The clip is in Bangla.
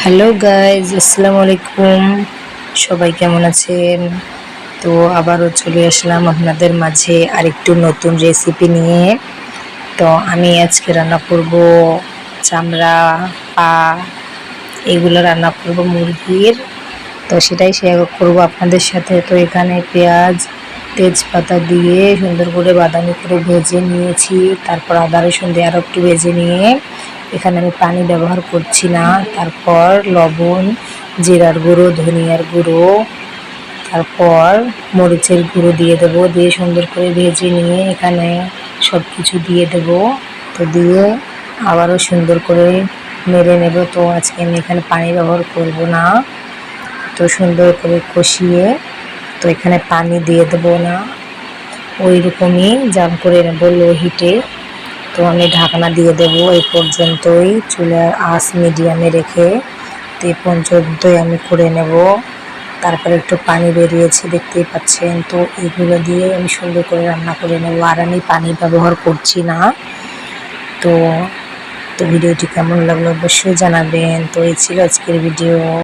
হ্যালো গাইজ, আসসালামু আলাইকুম। সবাই কেমন আছেন? তো আবারও চলে আসলাম আপনাদের মাঝে আরেকটু নতুন রেসিপি নিয়ে। তো আমি আজকে রান্না করব চামড়া, পা, এগুলো রান্না করব মুরগির। তো সেটাই শেয়ার করব আপনাদের সাথে। তো এখানে পেঁয়াজ, তেজপাতা দিয়ে সুন্দর করে বাদামি করে ভেজে নিয়েছি। তারপর আদা রসুন দিয়ে আরও একটু ভেজে নিয়ে এখানে আমি পানি ব্যবহার করছি না। তারপর লবণ, জিরার গুঁড়ো, ধনিয়ার গুঁড়ো, তারপর মরিচের গুঁড়ো দিয়ে দেবো। দিয়ে সুন্দর করে ভেজে নিয়ে এখানে সব কিছু দিয়ে দেবো। তো দিয়ে আবারও সুন্দর করে নেড়ে নেব। তো আজকে আমি এখানে পানি ব্যবহার করব না। তো সুন্দর করে কষিয়ে তো এখানে পানি দিয়ে দেবো না, ওই রকমই জাল করে নেব লো হিটে। তো আমি ঢাকনা দিয়ে দেবো এই পর্যন্তই, চুলার আঁচ মিডিয়ামে রেখে। তো এই পর্যন্তই আমি করে নেব। তারপরে একটু পানি বেরিয়েছে দেখতেই পাচ্ছেন। তো এগুলো দিয়ে আমি সুন্দর করে রান্না করে নেব, আর আমি পানি ব্যবহার করছি না। তো তো ভিডিওটি কেমন লাগলো অবশ্যই জানাবেন। তো এই ছিল আজকের ভিডিও।